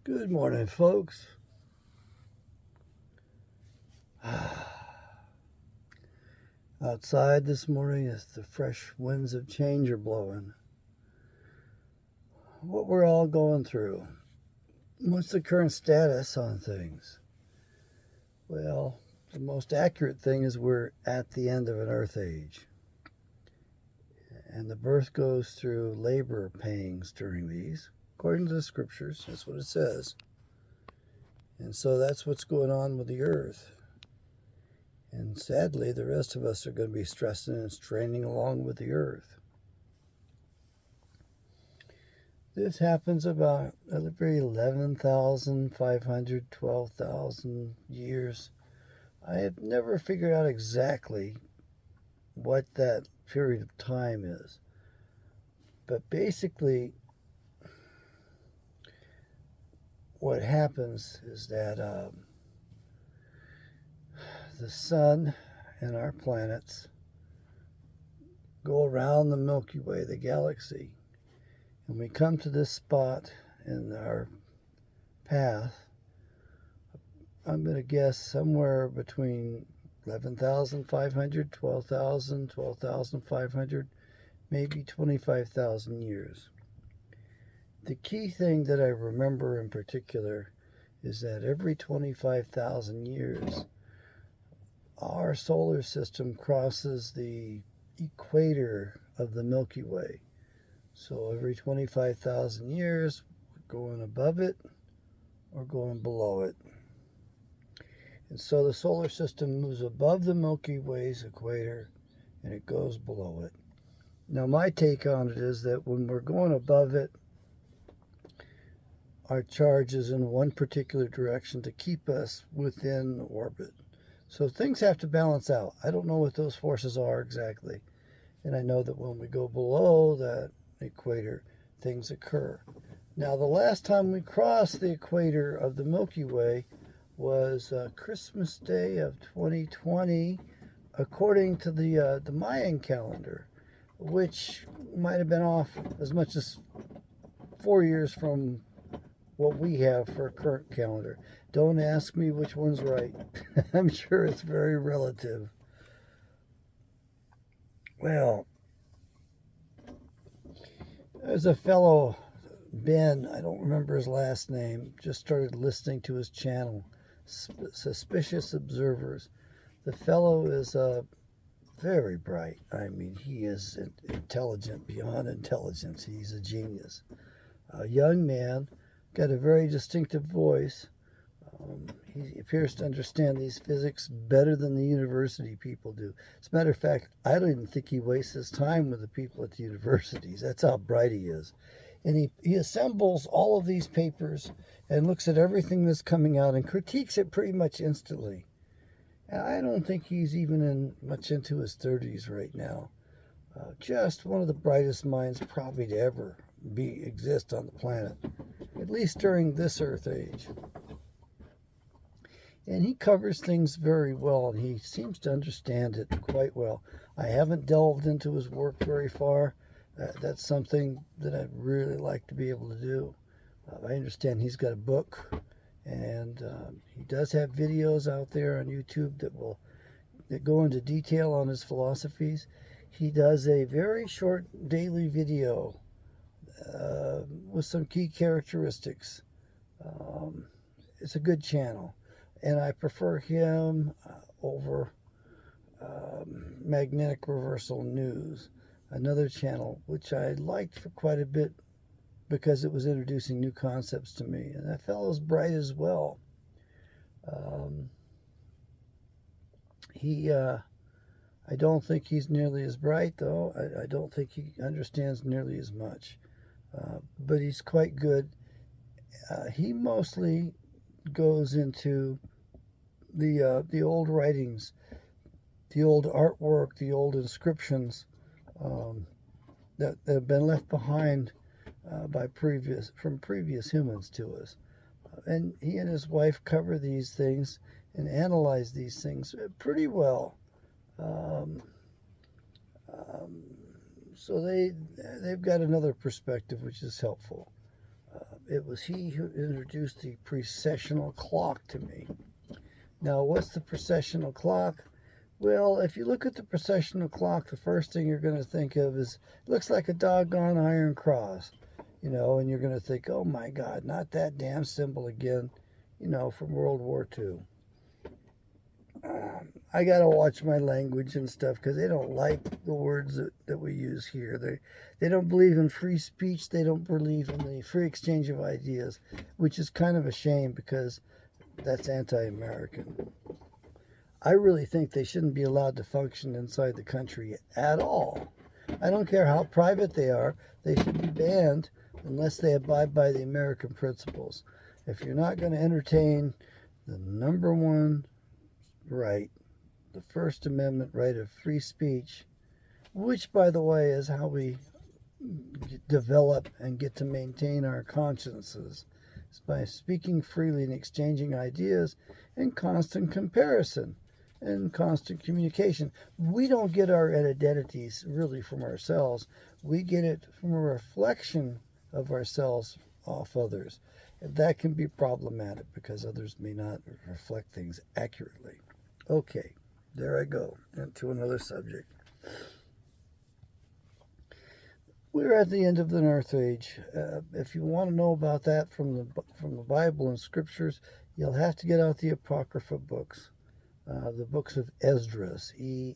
Good morning, folks. Outside this morning as the fresh winds of change are blowing. What we're all going through. What's the current status on things? Well, the most accurate thing is we're at the end of an earth age. And the birth goes through labor pangs during these, according to the scriptures. That's what it says. And so that's what's going on with the earth. And sadly, the rest of us are going to be stressing and straining along with the earth. This happens about every 11,500, 12,000 years. I have never figured out exactly what that period of time is. But basically, what happens is that the sun and our planets go around the Milky Way, the galaxy. And we come to this spot in our path, I'm going to guess somewhere between 11,500, 12,000, 12,500, maybe 25,000 years. The key thing that I remember in particular is that every 25,000 years, our solar system crosses the equator of the Milky Way. So every 25,000 years, we're going above it or going below it. And so the solar system moves above the Milky Way's equator and it goes below it. Now, my take on it is that when we're going above it, our charge is in one particular direction to keep us within orbit. So things have to balance out. I don't know what those forces are exactly. And I know that when we go below that equator, things occur. Now, the last time we crossed the equator of the Milky Way was Christmas Day of 2020, according to the Mayan calendar, which might have been off as much as 4 years from what we have for a current calendar. Don't ask me which one's right. I'm sure it's very relative. Well, there's a fellow, Ben, I don't remember his last name, just started listening to his channel, Suspicious Observers. The fellow is very bright. I mean, he is intelligent beyond intelligence. He's a genius. A young man, got a very distinctive voice. He appears to understand these physics better than the university people do. As a matter of fact, I don't even think he wastes his time with the people at the universities. That's how bright he is. And he assembles all of these papers and looks at everything that's coming out and critiques it pretty much instantly. And I don't think he's even much into his 30s right now. Just one of the brightest minds probably to ever exist on the planet, at least during this Earth age. And he covers things very well, and he seems to understand it quite well. I haven't delved into his work very far. That's something that I'd really like to be able to do. I understand he's got a book, and he does have videos out there on YouTube that go into detail on his philosophies. He does a very short daily video with some key characteristics. It's a good channel. And I prefer him over Magnetic Reversal News, another channel which I liked for quite a bit because it was introducing new concepts to me. And that fellow's bright as well. I don't think he's nearly as bright, though. I don't think he understands nearly as much. But he's quite good. He mostly goes into the old writings, the old artwork, the old inscriptions that have been left behind from previous humans to us. And he and his wife cover these things and analyze these things pretty well. So they've got another perspective which is helpful. It was he who introduced the precessional clock to me. Now, what's the precessional clock? Well, if you look at the precessional clock, the first thing you're going to think of is, it looks like a doggone iron cross, and you're going to think, oh my God, not that damn symbol again, from World War II. I got to watch my language and stuff because they don't like the words that we use here. They don't believe in free speech. They don't believe in the free exchange of ideas, which is kind of a shame because that's anti-American. I really think they shouldn't be allowed to function inside the country at all. I don't care how private they are. They should be banned unless they abide by the American principles. If you're not going to entertain the number one right, the First Amendment right of free speech, which, by the way, is how we develop and get to maintain our consciences, is by speaking freely and exchanging ideas and constant comparison and constant communication. We don't get our identities really from ourselves. We get it from a reflection of ourselves off others. And that can be problematic because others may not reflect things accurately. Okay, there I go into another subject. We're at the end of the Earth Age. If you want to know about that from the Bible and Scriptures, you'll have to get out the Apocrypha books, the books of Esdras,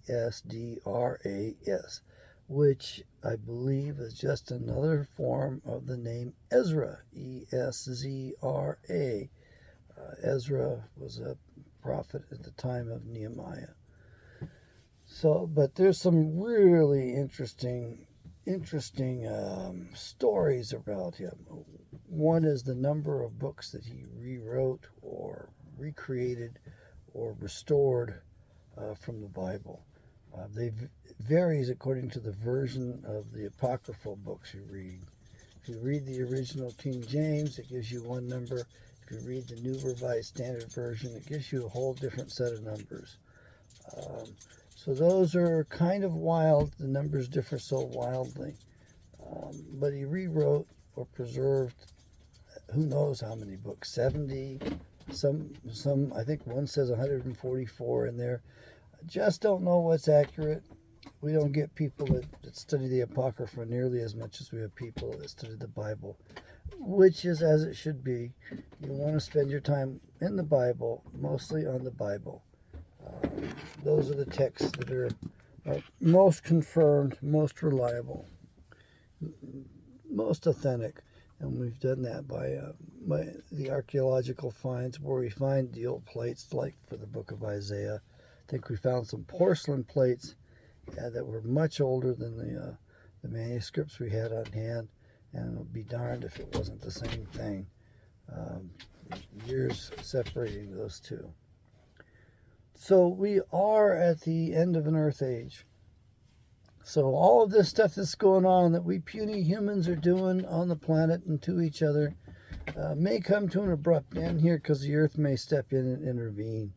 Esdras, which I believe is just another form of the name Ezra, Ezra. Ezra was a prophet at the time of Nehemiah. But there's some really interesting stories about him. One is the number of books that he rewrote or recreated or restored from the Bible. They varies according to the version of the apocryphal books you read. If you read the original King James, it gives you one number. If you read the New Revised Standard Version, it gives you a whole different set of numbers. So those are kind of wild. The numbers differ so wildly. But he rewrote or preserved who knows how many books, 70, some I think one says 144 in there. Just don't know what's accurate. We don't get people that study the Apocrypha nearly as much as we have people that study the Bible, which is as it should be. You want to spend your time in the Bible, mostly on the Bible. Those are the texts that are most confirmed, most reliable, most authentic. And we've done that by the archaeological finds where we find the old plates, like for the book of Isaiah. I think we found some porcelain plates that were much older than the manuscripts we had on hand, and it would be darned if it wasn't the same thing. Years separating those two. So we are at the end of an Earth Age. So all of this stuff that's going on that we puny humans are doing on the planet and to each other may come to an abrupt end here because the Earth may step in and intervene.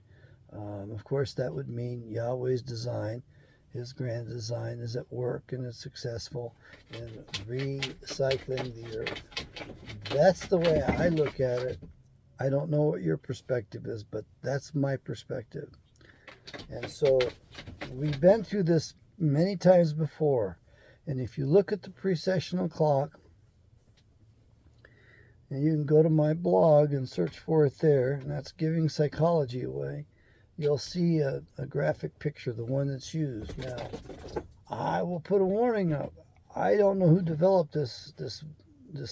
Of course, that would mean Yahweh's design, his grand design, is at work and is successful in recycling the Earth. That's the way I look at it. I don't know what your perspective is, but that's my perspective. And so we've been through this many times before. And if you look at the precessional clock, and you can go to my blog and search for it there, and that's Giving Psychology Away, you'll see a graphic picture, the one that's used. Now, I will put a warning up. I don't know who developed this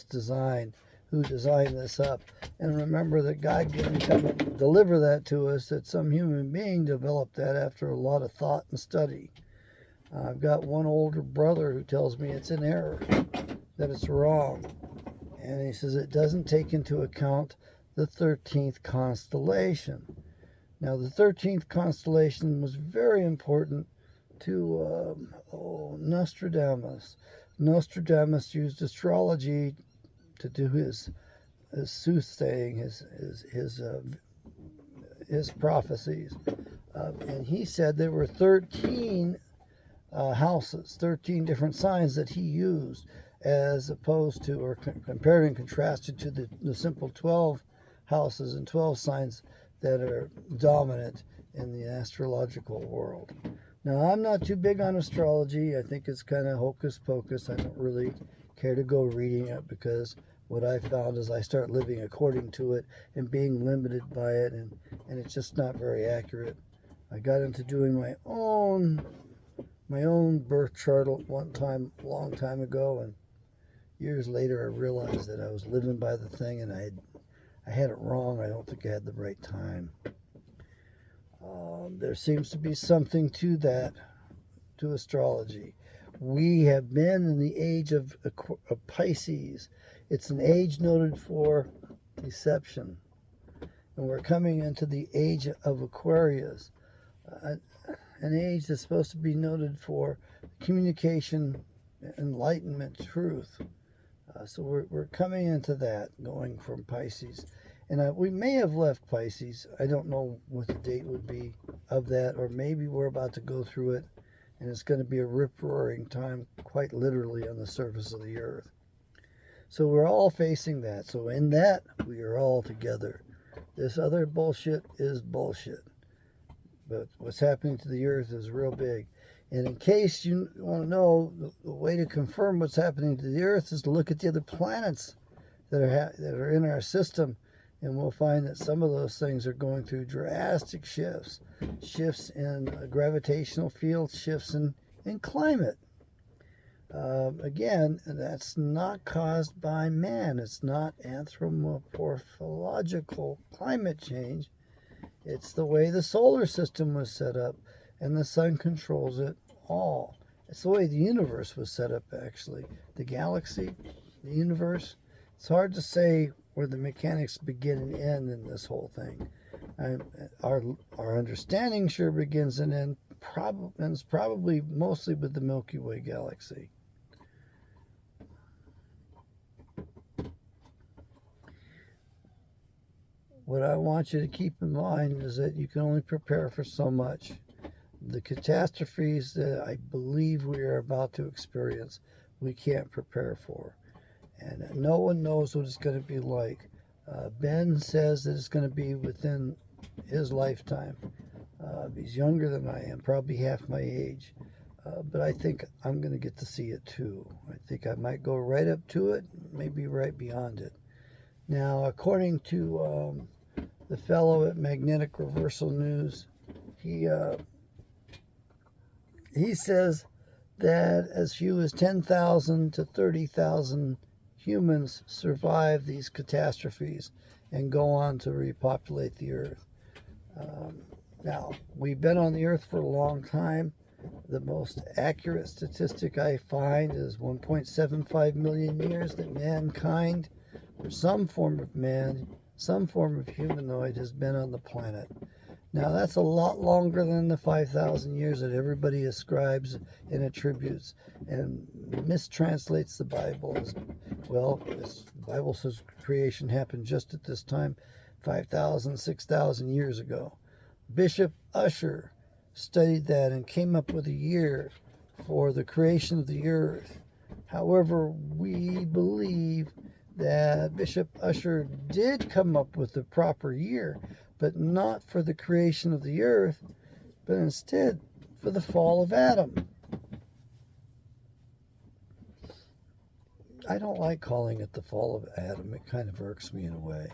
design, who designed this up. And remember that God didn't come and deliver that to us, that some human being developed that after a lot of thought and study. I've got one older brother who tells me it's in error, that it's wrong. And he says it doesn't take into account the 13th constellation. Now, the 13th constellation was very important to Nostradamus. Nostradamus used astrology to do his soothsaying, his prophecies. And he said there were 13 houses, 13 different signs that he used. as opposed to, or compared and contrasted to the simple 12 houses and 12 signs that are dominant in the astrological world. Now, I'm not too big on astrology. I think it's kind of hocus pocus. I don't really care to go reading it, because what I found is I start living according to it and being limited by it, and it's just not very accurate. I got into doing my own birth chart one time, a long time ago, and years later I realized that I was living by the thing, and I had it wrong. I don't think I had the right time. There seems to be something to that, to astrology. We have been in the age of Pisces. It's an age noted for deception. And we're coming into the age of Aquarius, an age that's supposed to be noted for communication, enlightenment, truth. So we're coming into that, going from Pisces. And we may have left Pisces. I don't know what the date would be of that, or maybe we're about to go through it, and it's going to be a rip-roaring time, quite literally, on the surface of the earth. So we're all facing that. So in that, we are all together. This other bullshit is bullshit. But what's happening to the earth is real big. And in case you want to know, the way to confirm what's happening to the earth is to look at the other planets that are in our system. And we'll find that some of those things are going through drastic shifts in gravitational fields, shifts in climate. Again, that's not caused by man. It's not anthropomorphological climate change. It's the way the solar system was set up, and the sun controls it all. It's the way the universe was set up, actually. The galaxy, the universe. It's hard to say where the mechanics begin and end in this whole thing. Our understanding sure begins and ends probably mostly with the Milky Way galaxy. What I want you to keep in mind is that you can only prepare for so much. The catastrophes that I believe we are about to experience, we can't prepare for. And no one knows what it's going to be like. Ben says that it's going to be within his lifetime. He's younger than I am, probably half my age. But I think I'm going to get to see it too. I think I might go right up to it, maybe right beyond it. Now, according to the fellow at Magnetic Reversal News, he says that as few as 10,000 to 30,000 humans survive these catastrophes and go on to repopulate the earth. Now, we've been on the earth for a long time. The most accurate statistic I find is 1.75 million years that mankind, or some form of man, some form of humanoid, has been on the planet. Now, that's a lot longer than the 5,000 years that everybody ascribes and attributes and mistranslates the Bible as, well, the Bible says creation happened just at this time, 5,000, 6,000 years ago. Bishop Ussher studied that and came up with a year for the creation of the earth. However, we believe that Bishop Ussher did come up with the proper year, but not for the creation of the earth, but instead for the fall of Adam. I don't like calling it the fall of Adam. It kind of irks me in a way.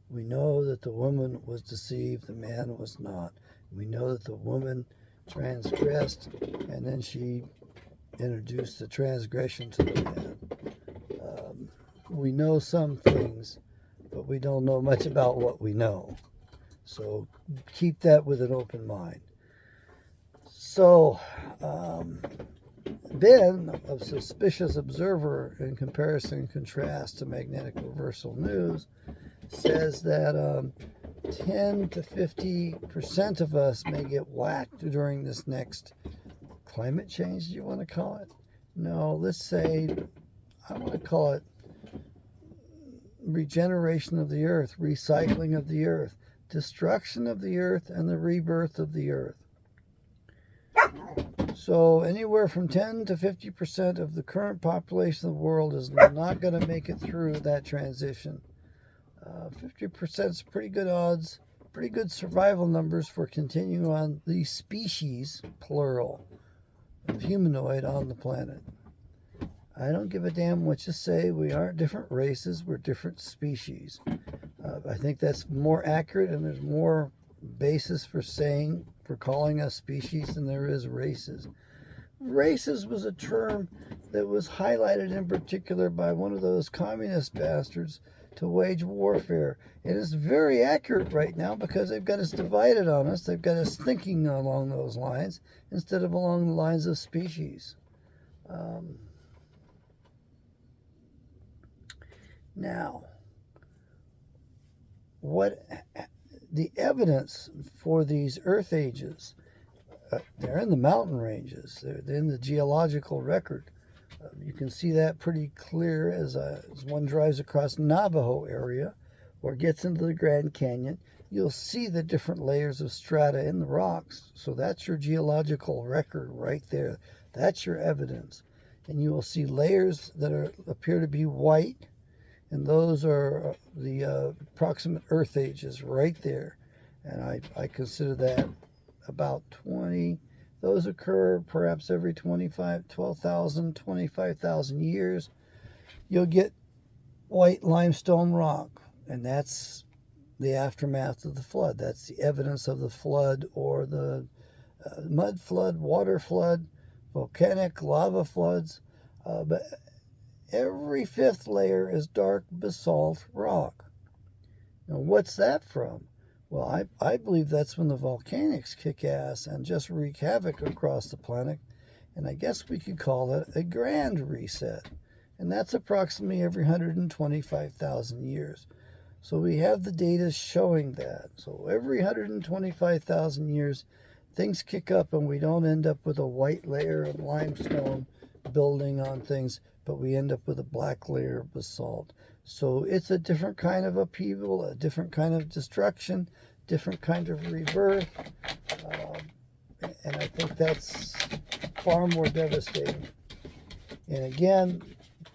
We know that the woman was deceived, the man was not. We know that the woman transgressed, and then she introduced the transgression to the man. We know some things, but we don't know much about what we know. So keep that with an open mind. So, Ben, a suspicious observer in comparison and contrast to Magnetic Reversal News, says that 10 to 50% of us may get whacked during this next climate change, do you want to call it? No, let's say, I want to call it regeneration of the earth, recycling of the earth, destruction of the earth, and the rebirth of the earth. So anywhere from 10 to 50% of the current population of the world is not going to make it through that transition. 50% is pretty good odds, pretty good survival numbers for continuing on the species, plural, of humanoid on the planet. I don't give a damn what you say. We aren't different races. We're different species. I think that's more accurate, and there's more basis for calling us species than there is races. Races was a term that was highlighted in particular by one of those communist bastards to wage warfare. It is very accurate right now because they've got us divided on us. They've got us thinking along those lines instead of along the lines of species. Now, what the evidence for these Earth ages? They're in the mountain ranges. They're in the geological record. You can see that pretty clear as one drives across Navajo area or gets into the Grand Canyon. You'll see the different layers of strata in the rocks. So that's your geological record right there. That's your evidence. And you will see layers that appear to be white, and those are the approximate Earth ages right there. And I consider that about 20. Those occur perhaps every 12,000, 25,000 years. You'll get white limestone rock, and that's the aftermath of the flood. That's the evidence of the flood or the mud flood, water flood, volcanic lava floods. But every fifth layer is dark basalt rock. Now, what's that from? Well, I believe that's when the volcanics kick ass and just wreak havoc across the planet. And I guess we could call it a grand reset. And that's approximately every 125,000 years. So we have the data showing that. So every 125,000 years, things kick up and we don't end up with a white layer of limestone building on things, but we end up with a black layer of basalt. So it's a different kind of upheaval, a different kind of destruction, different kind of rebirth. And I think that's far more devastating. And again,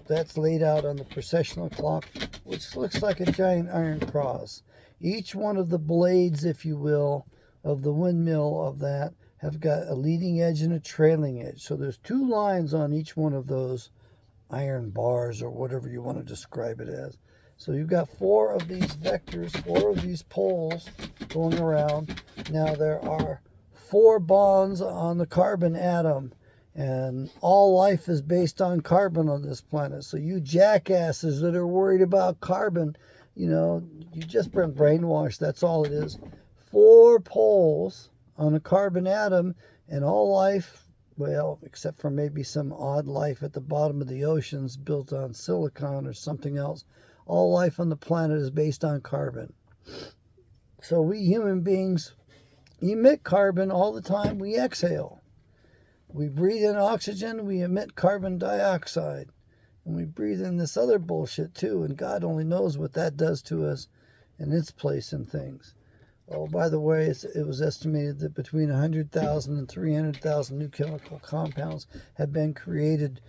that's laid out on the precessional clock, which looks like a giant iron cross. Each one of the blades, if you will, of the windmill of that have got a leading edge and a trailing edge. So there's two lines on each one of those iron bars or whatever you want to describe it as. So you've got four of these vectors, four of these poles going around. Now there are four bonds on the carbon atom, and all life is based on carbon on this planet. So you jackasses that are worried about carbon, you just been brainwashed. That's all it is. Four poles on a carbon atom, and all life, well, except for maybe some odd life at the bottom of the oceans built on silicon or something else, all life on the planet is based on carbon. So we human beings emit carbon all the time. We exhale. We breathe in oxygen, we emit carbon dioxide. And we breathe in this other bullshit too, and God only knows what that does to us and its place in things. Oh, by the way, it was estimated that between 100,000 and 300,000 new chemical compounds have been created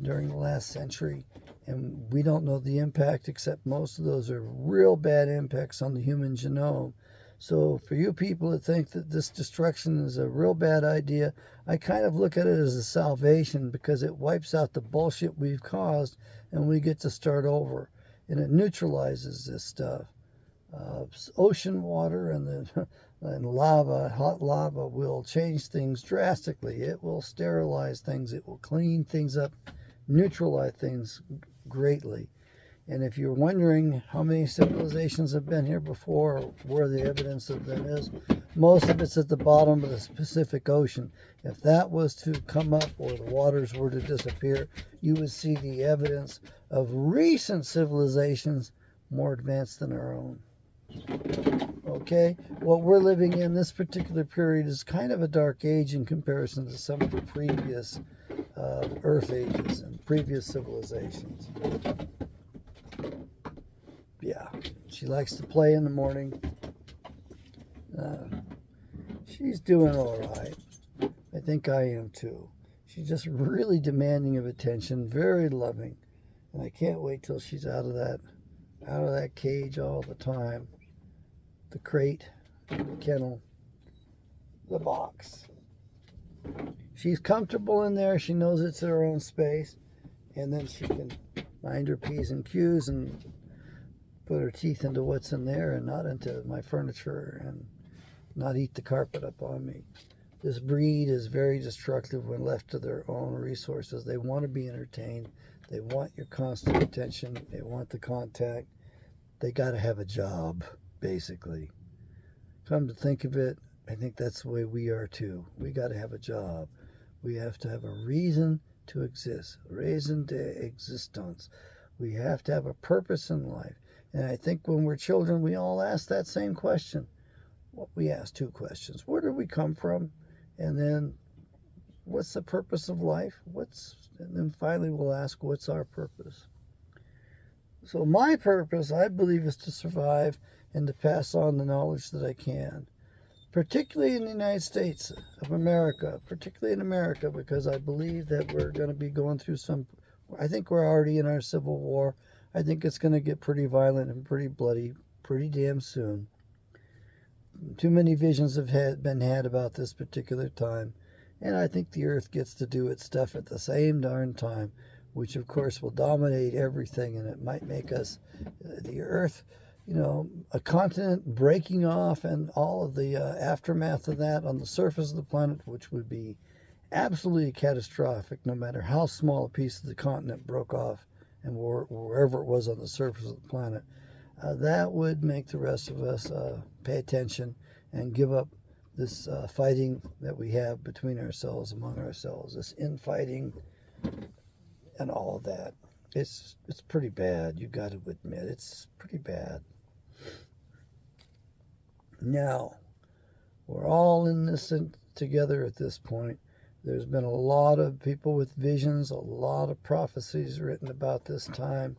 during the last century. And we don't know the impact, except most of those are real bad impacts on the human genome. So for you people that think that this destruction is a real bad idea, I kind of look at it as a salvation, because it wipes out the bullshit we've caused and we get to start over. And it neutralizes this stuff. Ocean water and lava, hot lava, will change things drastically. It will sterilize things. It will clean things up, neutralize things greatly. And if you're wondering how many civilizations have been here before, or where the evidence of them is, most of it's at the bottom of the Pacific Ocean. If that was to come up, or the waters were to disappear, you would see the evidence of recent civilizations more advanced than our own. Okay, what we're living in this particular period is kind of a dark age in comparison to some of the previous Earth ages and previous civilizations. Yeah, she likes to play in the morning. She's doing all right. But think I am too. She's just really demanding of attention, very loving. And I can't wait till she's out of that cage all the time. The crate, the kennel, the box. She's comfortable in there. She knows it's her own space. And then she can mind her P's and Q's and put her teeth into what's in there and not into my furniture and not eat the carpet up on me. This breed is very destructive when left to their own resources. They want to be entertained. They want your constant attention. They want the contact. They got to have a job, basically. Come to think of it, I think that's the way we are too. We got to have a job. We have to have a reason to exist. Raison d'existence. We have to have a purpose in life. And I think when we're children, we all ask that same question. Well, we ask two questions. Where do we come from? And then, what's the purpose of life? And then finally we'll ask, what's our purpose? So my purpose, I believe, is to survive and to pass on the knowledge that I can. Particularly in the United States of America, because I believe that we're going to be going through I think we're already in our Civil War. I think it's going to get pretty violent and pretty bloody pretty damn soon. Too many visions have been had about this particular time, and I think the Earth gets to do its stuff at the same darn time, which of course will dominate everything, and it might make us, the Earth, a continent breaking off and all of the aftermath of that on the surface of the planet, which would be absolutely catastrophic no matter how small a piece of the continent broke off and wherever it was on the surface of the planet. That would make the rest of us pay attention and give up this fighting that we have between ourselves, among ourselves, this infighting and all of that. It's pretty bad, you got to admit. It's pretty bad. Now, we're all in this together at this point. There's been a lot of people with visions, a lot of prophecies written about this time.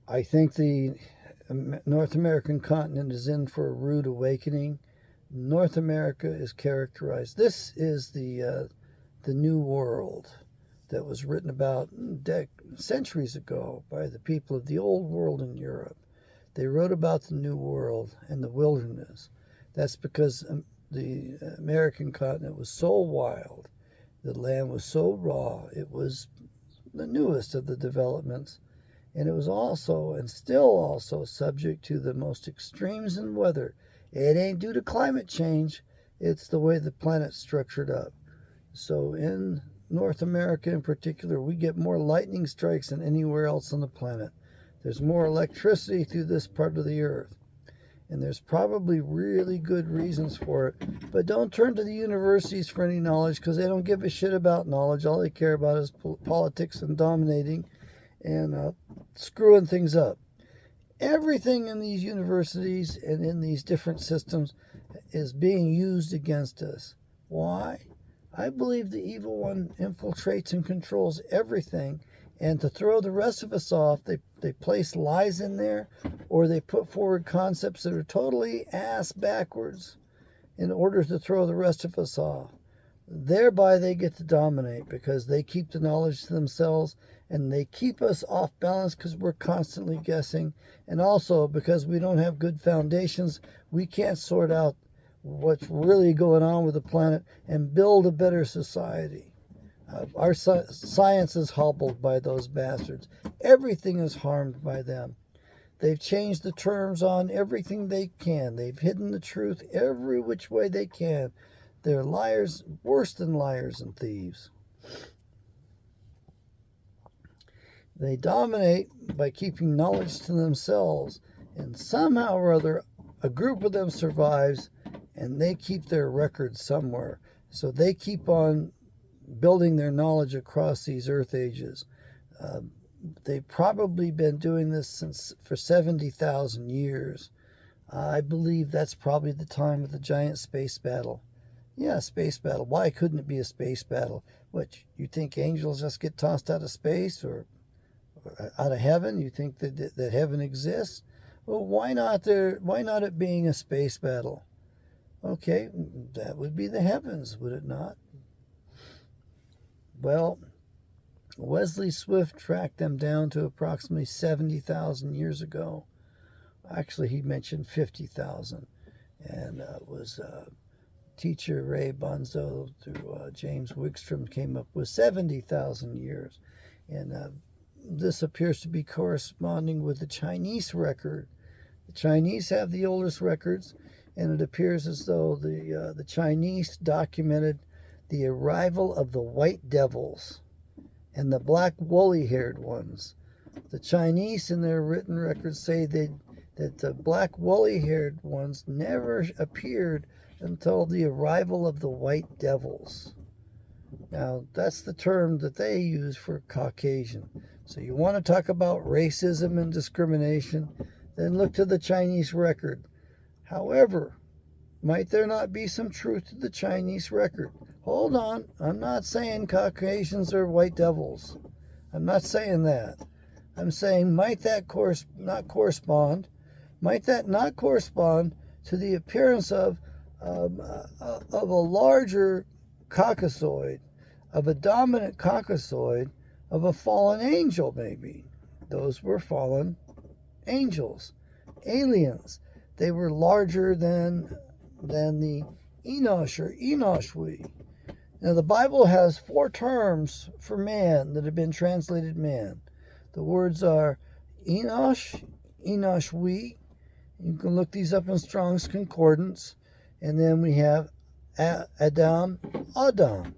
I think the North American continent is in for a rude awakening. North America is characterized. This is the New World that was written about centuries ago by the people of the Old World in Europe. They wrote about the New World and the wilderness. That's because the American continent was so wild. The land was so raw. It was the newest of the developments. And it was also, and still also, subject to the most extremes in weather. It ain't due to climate change. It's the way the planet's structured up. So in North America in particular, we get more lightning strikes than anywhere else on the planet. There's more electricity through this part of the earth. And there's probably really good reasons for it. But don't turn to the universities for any knowledge, because they don't give a shit about knowledge. All they care about is politics and dominating and screwing things up. Everything in these universities and in these different systems is being used against us. Why? I believe the evil one infiltrates and controls everything, and to throw the rest of us off, they place lies in there, or they put forward concepts that are totally ass backwards in order to throw the rest of us off. Thereby they get to dominate, because they keep the knowledge to themselves, and they keep us off balance because we're constantly guessing, and also because we don't have good foundations. We can't sort out what's really going on with the planet and build a better society. Our science is hobbled by those bastards. Everything is harmed by them. They've changed the terms on everything they can. They've hidden the truth every which way they can. They're liars, worse than liars and thieves. They dominate by keeping knowledge to themselves, and somehow or other, a group of them survives, and they keep their records somewhere. So they keep on building their knowledge across these earth ages. They've probably been doing this for 70,000 years. I believe that's probably the time of the giant space battle. Yeah, space battle. Why couldn't it be a space battle? What, you think angels just get tossed out of space or out of heaven? You think that heaven exists? Well, why not there? Why not it being a space battle? Okay, that would be the heavens, would it not? Well, Wesley Swift tracked them down to approximately 70,000 years ago. Actually, he mentioned 50,000, and it was teacher Ray Bonzo through James Wigstrom came up with 70,000 years. And this appears to be corresponding with the Chinese record. The Chinese have the oldest records, and it appears as though the Chinese documented the arrival of the white devils and the black woolly-haired ones. The Chinese in their written records say that the black woolly-haired ones never appeared until the arrival of the white devils. Now, that's the term that they use for Caucasian. So you want to talk about racism and discrimination, then look to the Chinese record. However, might there not be some truth to the Chinese record? Hold on, I'm not saying Caucasians are white devils. I'm not saying that. I'm saying might that not correspond to the appearance of a larger Caucasoid, of a dominant Caucasoid, of a fallen angel maybe. Those were fallen angels, aliens. They were larger than the Enosh or Enoshwi. Now the Bible has 4 terms for man that have been translated man. The words are Enosh, Enoshwi. You can look these up in Strong's Concordance. And then we have Adam, Adam.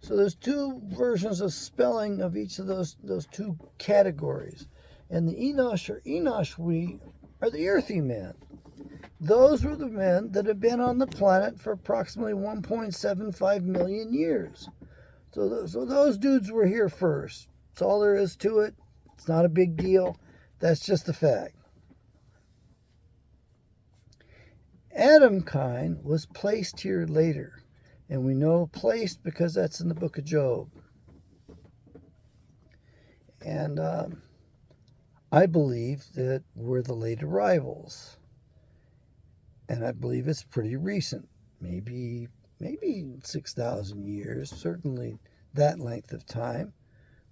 So there's 2 versions of spelling of each of those 2 categories. And the Enosh or Enoshwi are the earthy men. Those were the men that have been on the planet for approximately 1.75 million years. So those dudes were here first. That's all there is to it. It's not a big deal. That's just a fact. Adamkind was placed here later. And we know placed because that's in the book of Job. And I believe that we're the late arrivals. And I believe it's pretty recent. Maybe 6,000 years. Certainly that length of time.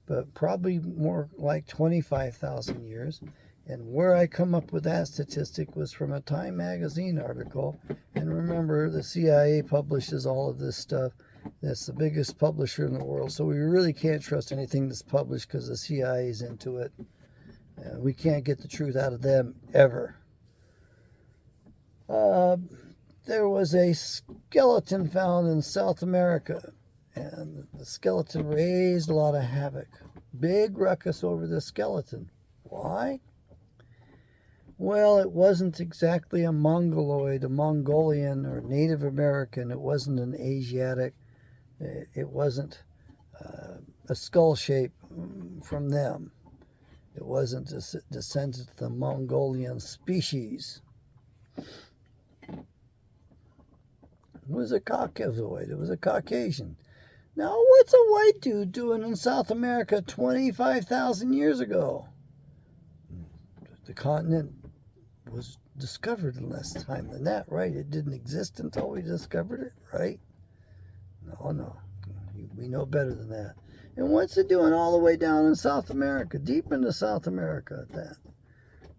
But probably more like 25,000 years. And where I come up with that statistic was from a Time magazine article. And remember, the CIA publishes all of this stuff. That's the biggest publisher in the world. So we really can't trust anything that's published because the CIA is into it. We can't get the truth out of them ever. There was a skeleton found in South America. And the skeleton raised a lot of havoc. Big ruckus over the skeleton. Why? Well, it wasn't exactly a Mongoloid, a Mongolian, or Native American. It wasn't an Asiatic. It wasn't a skull shape from them. It wasn't descendant of the Mongolian species. It was a Caucasoid. It was a Caucasian. Now, what's a white dude doing in South America 25,000 years ago? The continent was discovered in less time than that, right? It didn't exist until we discovered it, right? No. We know better than that. And what's it doing all the way down in South America, deep into South America at that?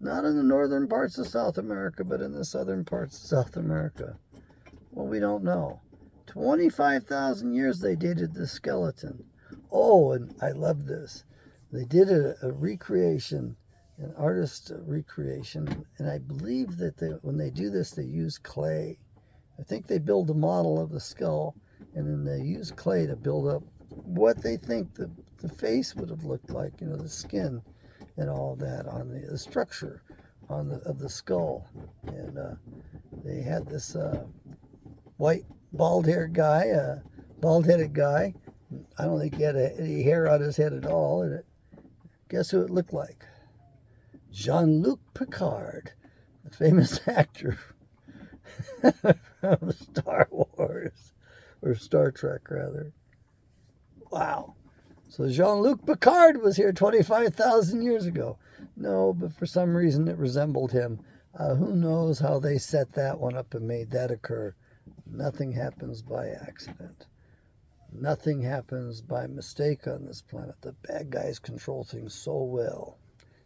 Not in the northern parts of South America, but in the southern parts of South America. Well, we don't know. 25,000 years they dated the skeleton. Oh, and I love this. They did a recreation, an artist recreation, and I believe that when they do this, they use clay. I think they build a model of the skull, and then they use clay to build up what they think the face would have looked like, the skin and all that on the structure of the skull. And they had this white bald-headed guy. I don't think he had any hair on his head at all. And guess who it looked like? Jean-Luc Picard, the famous actor from Star Wars, or Star Trek, rather. Wow. So Jean-Luc Picard was here 25,000 years ago. No, but for some reason it resembled him. Who knows how they set that one up and made that occur? Nothing happens by accident. Nothing happens by mistake on this planet. The bad guys control things so well.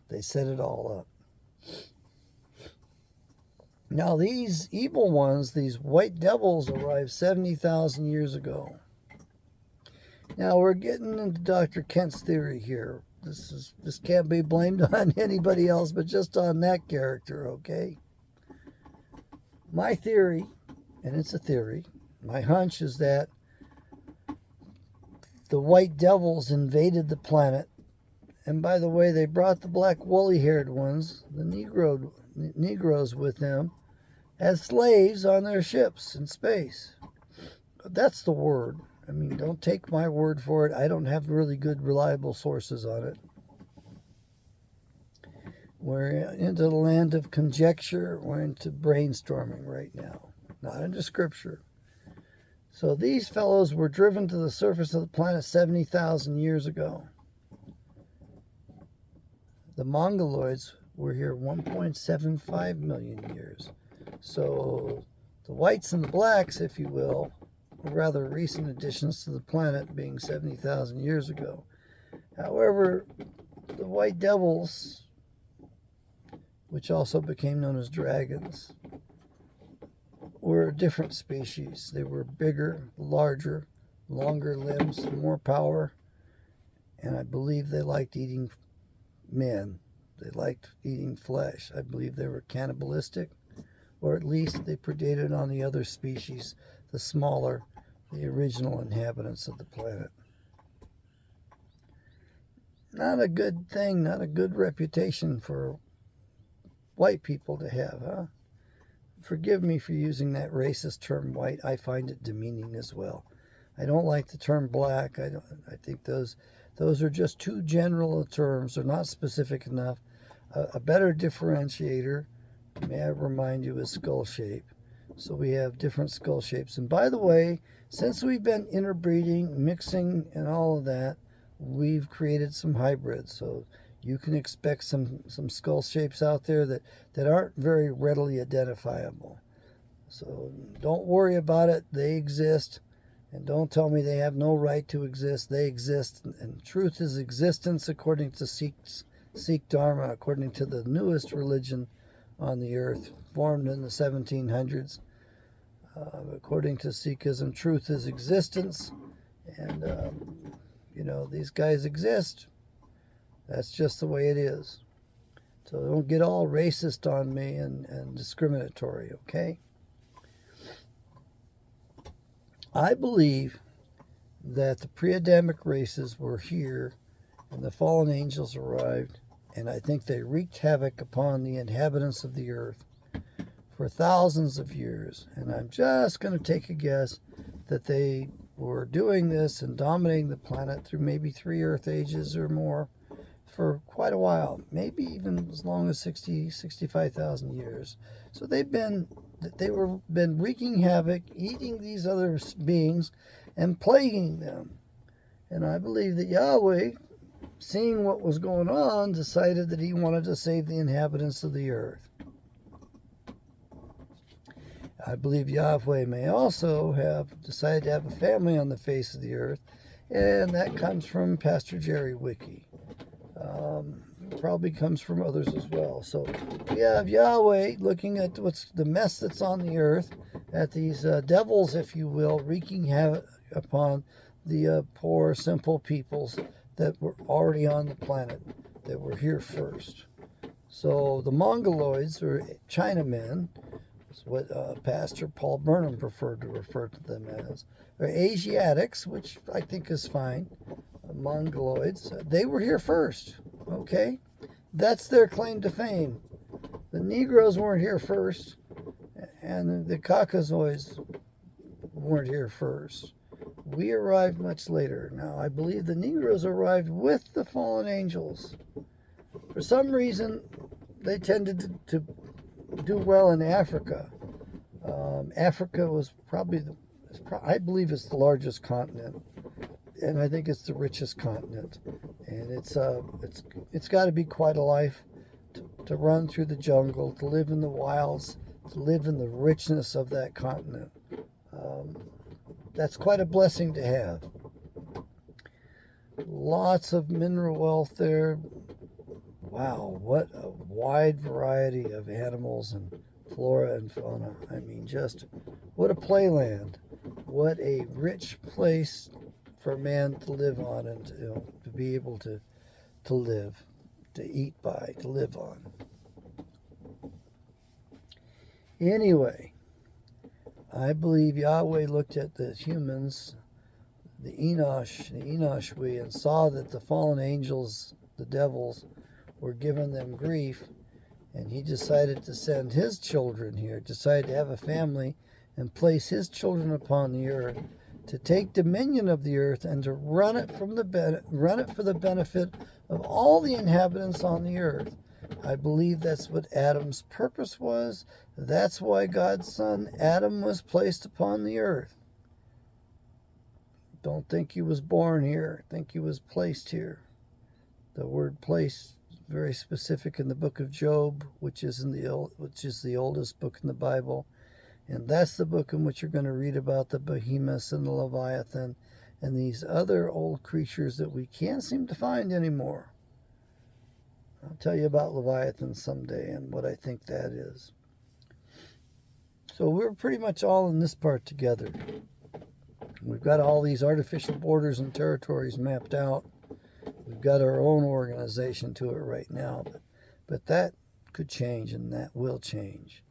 They set it all up. Now, these evil ones, these white devils, arrived 70,000 years ago. Now, we're getting into Dr. Kent's theory here. This can't be blamed on anybody else but just on that character, okay? My theory, and it's a theory, my hunch is that the white devils invaded the planet. And by the way, they brought the black woolly-haired ones, the Negroes with them, as slaves on their ships in space. That's the word. I mean, don't take my word for it. I don't have really good, reliable sources on it. We're into the land of conjecture. We're into brainstorming right now, not into scripture. So these fellows were driven to the surface of the planet 70,000 years ago. The Mongoloids were here 1.75 million years. So the whites and the blacks, if you will, were rather recent additions to the planet, being 70,000 years ago. However, the white devils, which also became known as dragons, were a different species. They were bigger, larger, longer limbs, more power, and I believe they liked eating men. They liked eating flesh. I believe they were cannibalistic, or at least they predated on the other species, the smaller, the original inhabitants of the planet. Not a good thing, not a good reputation for white people to have, huh? Forgive me for using that racist term white. I find it demeaning as well. I don't like the term black. I think those are just too general terms. They're not specific enough. A better differentiator, may I remind you, is skull shape. So we have different skull shapes. And by the way, since we've been interbreeding, mixing, and all of that, we've created some hybrids. So you can expect some skull shapes out there that aren't very readily identifiable. So don't worry about it. They exist. And don't tell me they have no right to exist. They exist. And truth is existence according to Sikh Dharma, according to the newest religion on the earth, formed in the 1700s. According to Sikhism, truth is existence. And, these guys exist. That's just the way it is. So don't get all racist on me and discriminatory, okay? I believe that the pre-Adamic races were here and the fallen angels arrived, and I think they wreaked havoc upon the inhabitants of the earth for thousands of years. And I'm just going to take a guess that they were doing this and dominating the planet through maybe 3 Earth ages or more for quite a while, maybe even as long as 65,000 years. So they've been wreaking havoc, eating these other beings and plaguing them. And I believe that Yahweh, seeing what was going on, decided that he wanted to save the inhabitants of the earth. I believe Yahweh may also have decided to have a family on the face of the earth, and that comes from Pastor Jerry Wiki. Probably comes from others as well. So we have Yahweh looking at what's the mess that's on the earth, at these devils, if you will, wreaking havoc upon the poor, simple peoples that were already on the planet, that were here first. So the Mongoloids, or Chinamen, is what Pastor Paul Burnham preferred to refer to them as, or Asiatics, which I think is fine. Mongoloids, they were here first, okay? That's their claim to fame. The Negroes weren't here first, and the Caucasoids weren't here first. We arrived much later. Now, I believe the Negroes arrived with the fallen angels. For some reason, they tended to do well in Africa. Africa was probably, I believe it's the largest continent. And I think it's the richest continent, and it's got to be quite a life to run through the jungle, to live in the wilds, to live in the richness of that continent. That's quite a blessing to have. Lots of mineral wealth there. Wow, what a wide variety of animals and flora and fauna. I mean, just what a playland. What a rich place for man to live on and to be able to live, to eat by, to live on. Anyway, I believe Yahweh looked at the humans, the Enoshwi, and saw that the fallen angels, the devils, were giving them grief, and he decided to send his children here, decided to have a family and place his children upon the earth to take dominion of the earth and to run it for the benefit of all the inhabitants on the earth. I believe that's what Adam's purpose was. That's why God's son Adam was placed upon the earth. Don't think he was born here. Think he was placed here. The word "place" is very specific in the book of Job, which is the oldest book in the Bible. And that's the book in which you're going to read about the behemoths and the Leviathan and these other old creatures that we can't seem to find anymore. I'll tell you about Leviathan someday and what I think that is. So we're pretty much all in this part together. We've got all these artificial borders and territories mapped out. We've got our own organization to it right now. But that could change, and that will change.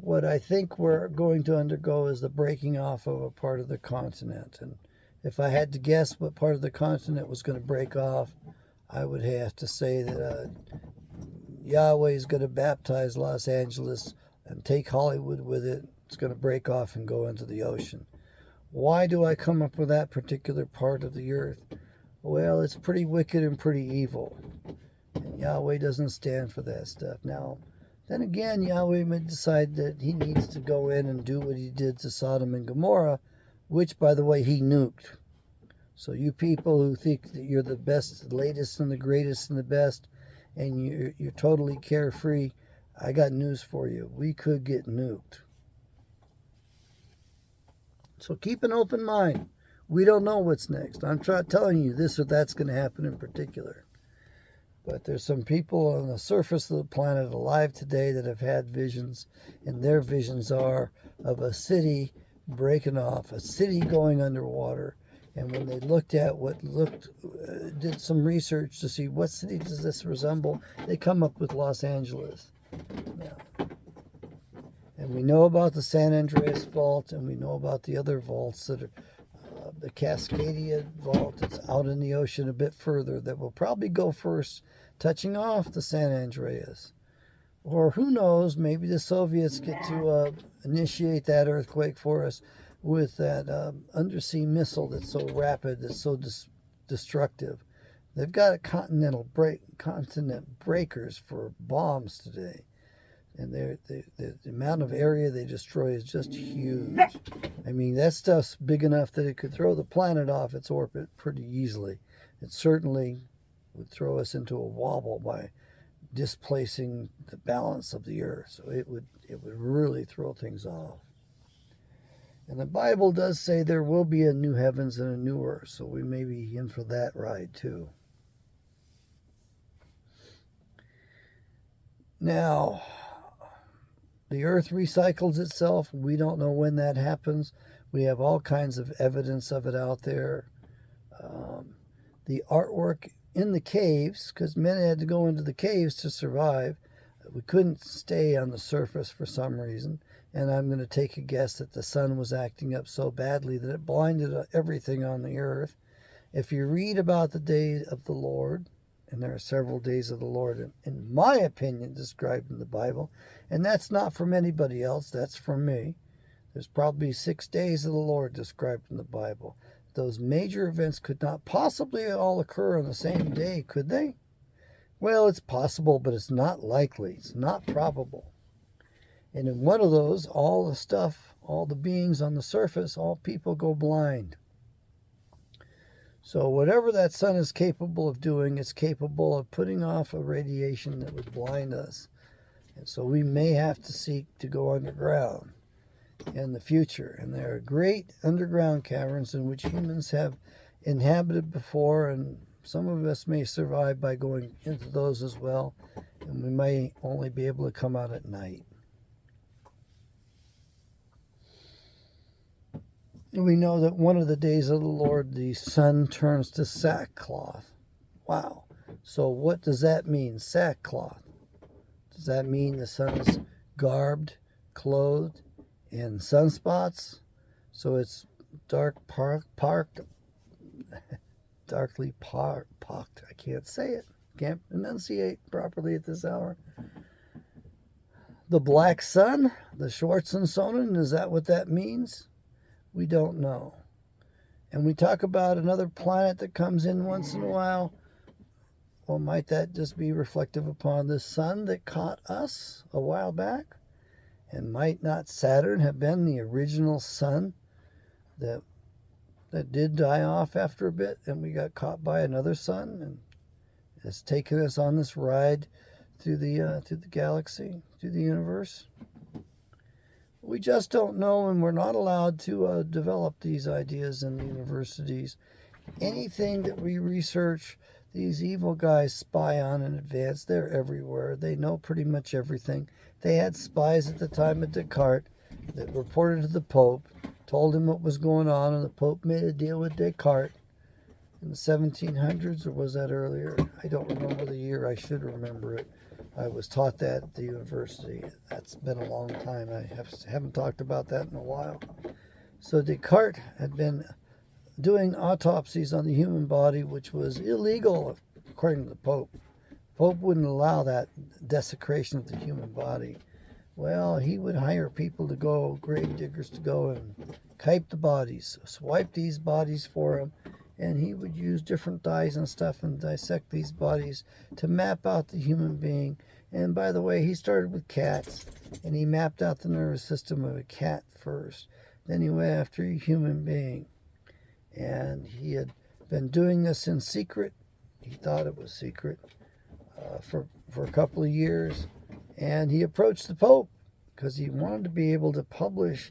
What I think we're going to undergo is the breaking off of a part of the continent. And if I had to guess what part of the continent was going to break off, I would have to say that Yahweh is going to baptize Los Angeles and take Hollywood with it. It's going to break off and go into the ocean. Why do I come up with that particular part of the earth? Well, it's pretty wicked and pretty evil. And Yahweh doesn't stand for that stuff. Now, then again, Yahweh may decide that he needs to go in and do what he did to Sodom and Gomorrah, which, by the way, he nuked. So you people who think that you're the best, the latest and the greatest and the best, and you're totally carefree, I got news for you. We could get nuked. So keep an open mind. We don't know what's next. I'm telling you this or that's going to happen in particular. But there's some people on the surface of the planet alive today that have had visions, and their visions are of a city breaking off, a city going underwater. And when they did some research to see what city does this resemble, they come up with Los Angeles. Yeah. And we know about the San Andreas Fault, and we know about the other vaults that are the Cascadia Vault that's out in the ocean a bit further that will probably go first, touching off the San Andreas. Or who knows, maybe the Soviets get to initiate that earthquake for us with that undersea missile that's so rapid, that's so destructive. They've got continent breakers for bombs today. And the amount of area they destroy is just huge. I mean, that stuff's big enough that it could throw the planet off its orbit pretty easily. It certainly would throw us into a wobble by displacing the balance of the earth. So it would really throw things off. And the Bible does say there will be a new heavens and a new earth. So we may be in for that ride too. Now, the earth recycles itself. We don't know when that happens. We have all kinds of evidence of it out there. The artwork in the caves, because men had to go into the caves to survive. We couldn't stay on the surface for some reason. And I'm going to take a guess that the sun was acting up so badly that it blinded everything on the earth. If you read about the day of the Lord, and there are several days of the Lord, in my opinion, described in the Bible. And that's not from anybody else. That's from me. There's probably 6 days of the Lord described in the Bible. Those major events could not possibly all occur on the same day, could they? Well, it's possible, but it's not likely. It's not probable. And in one of those, all the stuff, all the beings on the surface, all people go blind. So whatever that sun is capable of doing, it's capable of putting off a radiation that would blind us. And so we may have to seek to go underground in the future. And there are great underground caverns in which humans have inhabited before, and some of us may survive by going into those as well. And we may only be able to come out at night. We know that one of the days of the Lord, the sun turns to sackcloth. Wow. So what does that mean, sackcloth? Does that mean the sun is garbed, clothed in sunspots? So it's darkly pocked. I can't say it. Can't enunciate properly at this hour. The black sun, the Schwarzsonnesonnen, is that what that means? We don't know. And we talk about another planet that comes in once in a while. Well, might that just be reflective upon the sun that caught us a while back? And might not Saturn have been the original sun that did die off after a bit, and we got caught by another sun, and it's taken us on this ride through the galaxy, through the universe? We just don't know, and we're not allowed to develop these ideas in the universities. Anything that we research, these evil guys spy on in advance. They're everywhere. They know pretty much everything. They had spies at the time of Descartes that reported to the Pope, told him what was going on, and the Pope made a deal with Descartes in the 1700s, or was that earlier? I don't remember the year. I should remember it. I was taught that at the university. That's been a long time. I haven't talked about that in a while. So Descartes had been doing autopsies on the human body, which was illegal according to the Pope. The Pope wouldn't allow that desecration of the human body. Well, he would hire people to go, grave diggers to go and kite the bodies, swipe these bodies for him, and he would use different dyes and stuff and dissect these bodies to map out the human being. And by the way, he started with cats, and he mapped out the nervous system of a cat first. Then he went after a human being. And he had been doing this in secret. He thought it was secret for a couple of years. And he approached the Pope because he wanted to be able to publish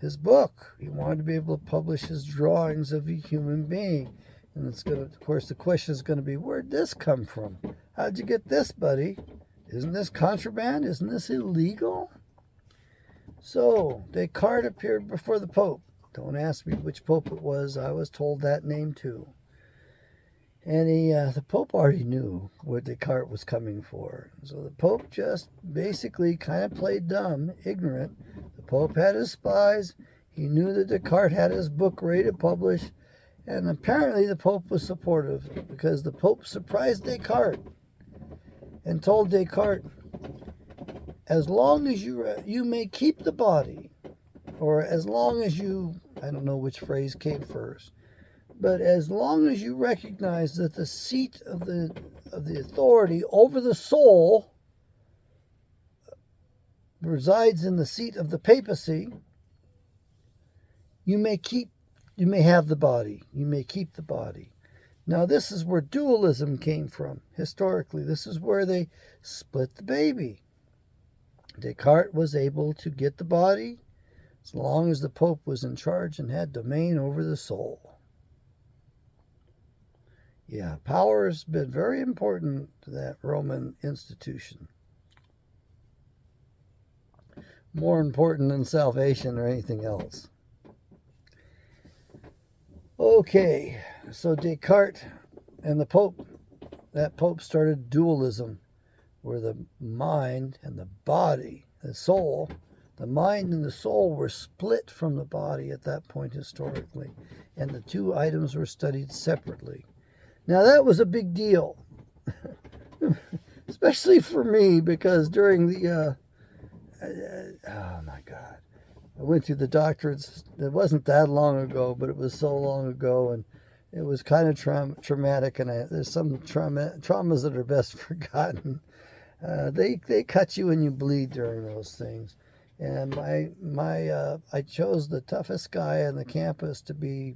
his book. He wanted to be able to publish his drawings of a human being. And it's going to, of course, the question is going to be, where'd this come from? How'd you get this, buddy? Isn't this contraband? Isn't this illegal? So Descartes appeared before the Pope. Don't ask me which Pope it was. I was told that name too. And the Pope already knew what Descartes was coming for. So the Pope just basically kind of played dumb, ignorant. The Pope had his spies. He knew that Descartes had his book ready to publish. And apparently the Pope was supportive because the Pope surprised Descartes and told Descartes, as long as you may keep the body, or as long as you, I don't know which phrase came first, but as long as you recognize that the seat of the authority over the soul resides in the seat of the papacy, you may have the body. You may keep the body. Now this is where dualism came from. Historically, this is where they split the baby. Descartes was able to get the body as long as the Pope was in charge and had domain over the soul. Yeah, power has been very important to that Roman institution. More important than salvation or anything else. Okay, so Descartes and the Pope, that Pope started dualism, where the mind and the body, the soul, the mind and the soul were split from the body at that point historically, and the two items were studied separately. Now that was a big deal, especially for me, because during the, oh my God, I went through the doctorates. It wasn't that long ago, but it was so long ago, and it was kind of traumatic, and there's some traumas that are best forgotten. They cut you and you bleed during those things. And I chose the toughest guy on the campus to be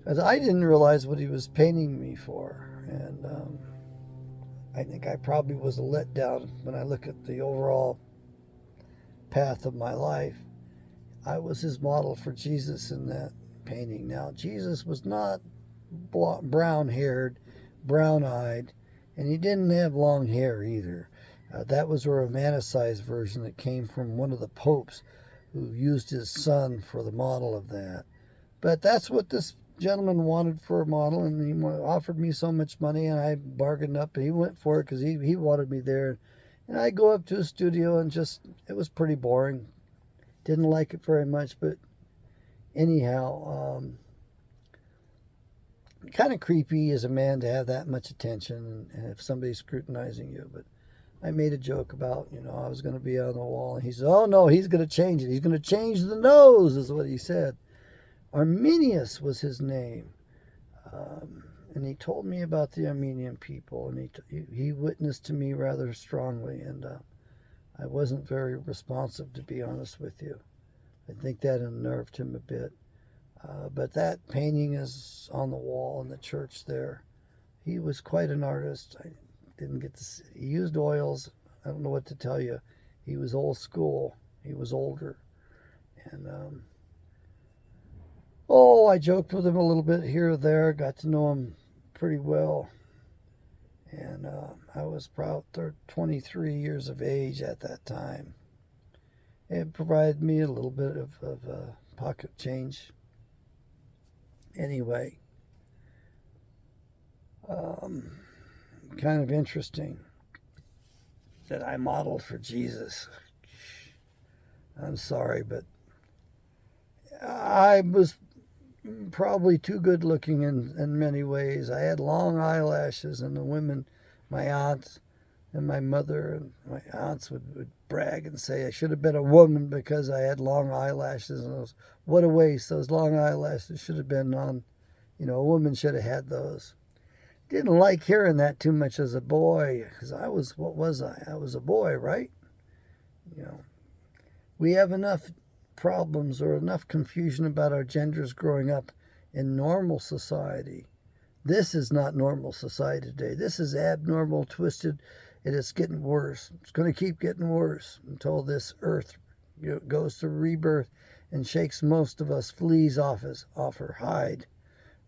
Because I didn't realize what he was painting me for. And I think I probably was a letdown when I look at the overall path of my life. I was his model for Jesus in that painting. Now, Jesus was not brown haired, brown eyed, and he didn't have long hair either. That was a romanticized version that came from one of the popes who used his son for the model of that. But that's what this gentleman wanted for a model, and he offered me so much money, and I bargained up, and he went for it because he wanted me there. And I go up to his studio, and it was pretty boring. Didn't like it very much, but anyhow, kind of creepy as a man to have that much attention, and if somebody's scrutinizing you. But I made a joke about, I was going to be on the wall, and he said, "Oh no, he's going to change it. He's going to change the nose," is what he said. Arminius was his name, and he told me about the Armenian people, and he witnessed to me rather strongly, and I wasn't very responsive, to be honest with you. I think that unnerved him a bit. But that painting is on the wall in the church there. He was quite an artist. I didn't get to see. He used oils. I don't know what to tell you. He was old school. He was older. And, I joked with him a little bit here or there. Got to know him pretty well. And I was about 23 years of age at that time. It provided me a little bit of pocket change. Anyway, kind of interesting that I modeled for Jesus. I'm sorry, but I was probably too good looking in many ways. I had long eyelashes, and the women, my aunts and my mother and my aunts would brag and say I should have been a woman because I had long eyelashes. And what a waste. Those long eyelashes should have been on, a woman should have had those. Didn't like hearing that too much as a boy, because what was I? I was a boy, right? We have enough problems or enough confusion about our genders growing up in normal society. This is not normal society today. This is abnormal, twisted, and it's getting worse. It's going to keep getting worse until this earth goes through rebirth and shakes most of us fleas off her hide.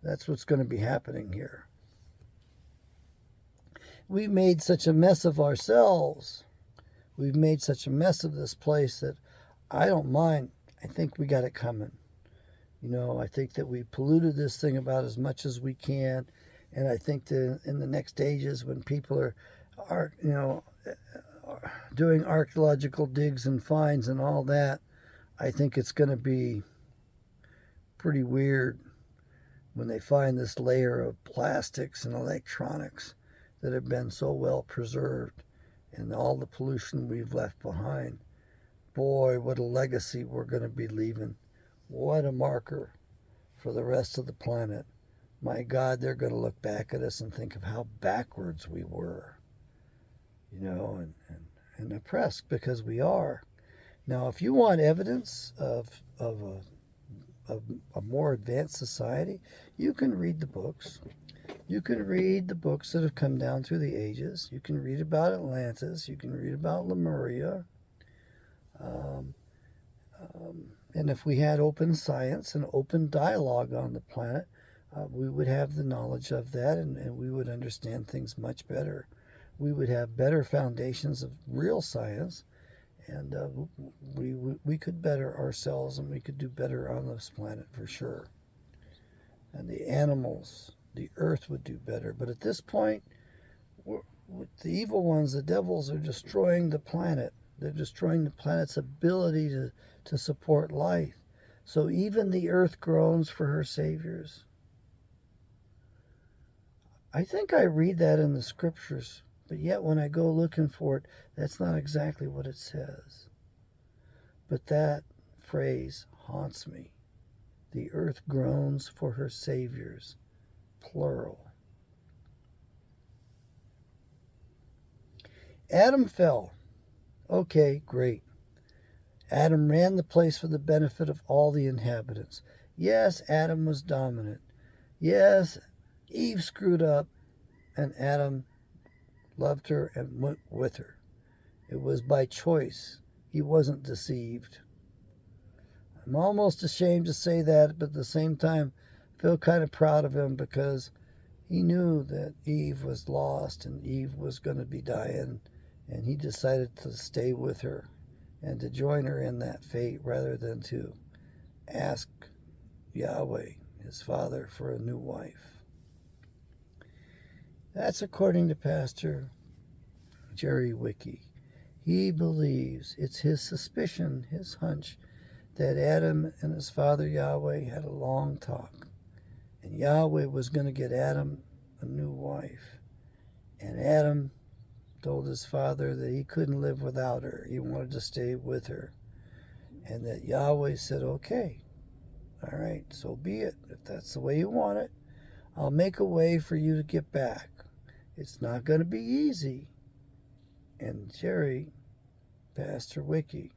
That's what's going to be happening here. We made such a mess of ourselves. We've made such a mess of this place that I don't mind. I think we got it coming. I think that we polluted this thing about as much as we can. And I think that in the next ages, when people are doing archaeological digs and finds and all that, I think it's going to be pretty weird when they find this layer of plastics and electronics that have been so well preserved and all the pollution we've left behind. Boy, what a legacy we're going to be leaving. What a marker for the rest of the planet. My God, they're going to look back at us and think of how backwards we were, and oppressed, because we are. Now, if you want evidence of a more advanced society, you can read the books. You can read the books that have come down through the ages. You can read about Atlantis. You can read about Lemuria. And if we had open science and open dialogue on the planet, we would have the knowledge of that, and we would understand things much better. We would have better foundations of real science, and we could better ourselves, and we could do better on this planet for sure. And the animals, the earth would do better. But at this point, the evil ones, the devils, are destroying the planet. They're destroying the planet's ability to support life. So even the earth groans for her saviors. I think I read that in the scriptures, but yet when I go looking for it, that's not exactly what it says. But that phrase haunts me. The earth groans for her saviors, plural. Adam fell. Okay, great. Adam ran the place for the benefit of all the inhabitants. Yes, Adam was dominant. Yes, Eve screwed up, and Adam loved her and went with her. It was by choice. He wasn't deceived. I'm almost ashamed to say that, but at the same time, I feel kind of proud of him because he knew that Eve was lost and Eve was going to be dying, and he decided to stay with her and to join her in that fate rather than to ask Yahweh, his father, for a new wife. That's according to Pastor Jerry Wiki. He believes, it's his suspicion, his hunch, that Adam and his father Yahweh had a long talk. And Yahweh was going to get Adam a new wife. And Adam told his father that he couldn't live without her. He wanted to stay with her. And that Yahweh said, okay, all right, so be it. If that's the way you want it, I'll make a way for you to get back. It's not going to be easy. And Jerry, Pastor Wiki,